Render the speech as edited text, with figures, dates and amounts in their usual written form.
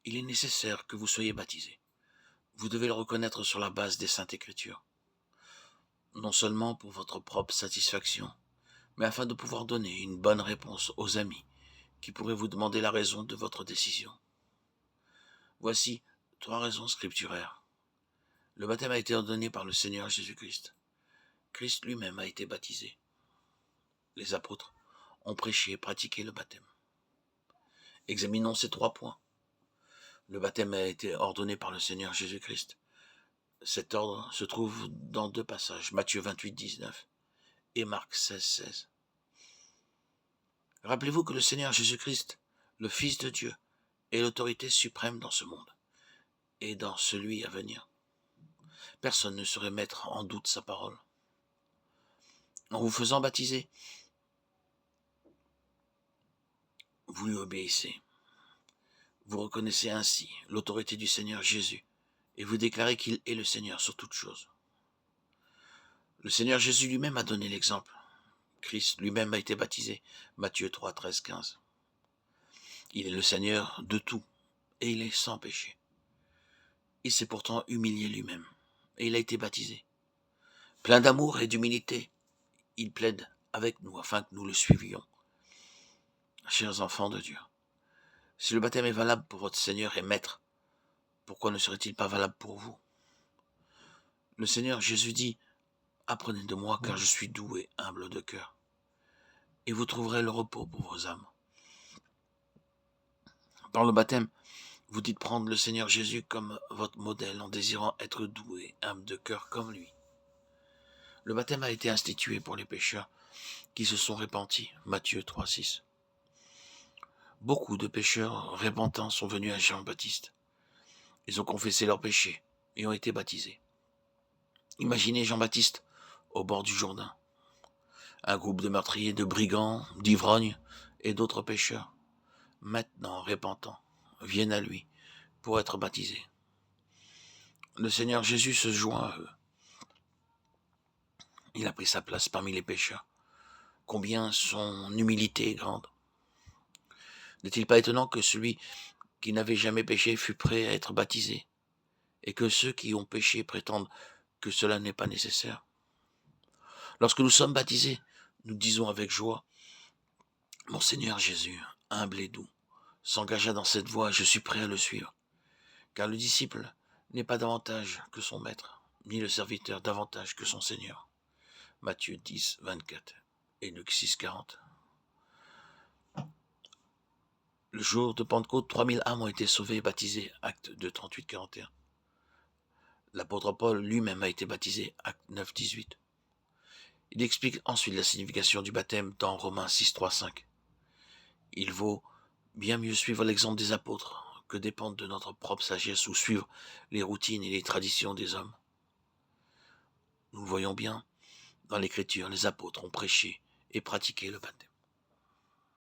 il est nécessaire que vous soyez baptisé. Vous devez le reconnaître sur la base des Saintes Écritures, non seulement pour votre propre satisfaction, mais afin de pouvoir donner une bonne réponse aux amis qui pourraient vous demander la raison de votre décision. Voici 3 raisons scripturaires. Le baptême a été ordonné par le Seigneur Jésus-Christ. Christ lui-même a été baptisé. Les apôtres ont prêché et pratiqué le baptême. Examinons ces 3 points. Le baptême a été ordonné par le Seigneur Jésus-Christ. Cet ordre se trouve dans 2 passages, Matthieu 28, 19 et Marc 16, 16. Rappelez-vous que le Seigneur Jésus-Christ, le Fils de Dieu, est l'autorité suprême dans ce monde et dans celui à venir. Personne ne saurait mettre en doute sa parole. En vous faisant baptiser, vous lui obéissez. Vous reconnaissez ainsi l'autorité du Seigneur Jésus et vous déclarez qu'il est le Seigneur sur toute chose. Le Seigneur Jésus lui-même a donné l'exemple. Christ lui-même a été baptisé. Matthieu 3, 13, 15. Il est le Seigneur de tout et il est sans péché. Il s'est pourtant humilié lui-même et il a été baptisé. Plein d'amour et d'humilité, il plaide avec nous afin que nous le suivions. Chers enfants de Dieu, si le baptême est valable pour votre Seigneur et Maître, pourquoi ne serait-il pas valable pour vous? Le Seigneur Jésus dit « Apprenez de moi car je suis doux et humble de cœur, et vous trouverez le repos pour vos âmes. » Par le baptême, vous dites prendre le Seigneur Jésus comme votre modèle en désirant être doux et humble de cœur comme lui. Le baptême a été institué pour les pécheurs qui se sont repentis. Matthieu 3, 6. Beaucoup de pécheurs repentants sont venus à Jean-Baptiste. Ils ont confessé leurs péchés et ont été baptisés. Imaginez Jean-Baptiste au bord du Jourdain. Un groupe de meurtriers, de brigands, d'ivrognes et d'autres pécheurs, maintenant repentants, viennent à lui pour être baptisés. Le Seigneur Jésus se joint à eux. Il a pris sa place parmi les pécheurs. Combien son humilité est grande. N'est-il pas étonnant que celui qui n'avait jamais péché fût prêt à être baptisé, et que ceux qui ont péché prétendent que cela n'est pas nécessaire? Lorsque nous sommes baptisés, nous disons avec joie, « Mon Seigneur Jésus, humble et doux, s'engagea dans cette voie, je suis prêt à le suivre. » Car le disciple n'est pas davantage que son maître, ni le serviteur davantage que son Seigneur. Matthieu 10, 24 et Luc 6, 40. Le jour de Pentecôte, 3000 âmes ont été sauvées et baptisées, acte 2, 38, 41. L'apôtre Paul lui-même a été baptisé, acte 9, 18. Il explique ensuite la signification du baptême dans Romains 6, 3, 5. Il vaut bien mieux suivre l'exemple des apôtres que dépendre de notre propre sagesse ou suivre les routines et les traditions des hommes. Nous le voyons bien, dans l'Écriture, les apôtres ont prêché et pratiqué le baptême.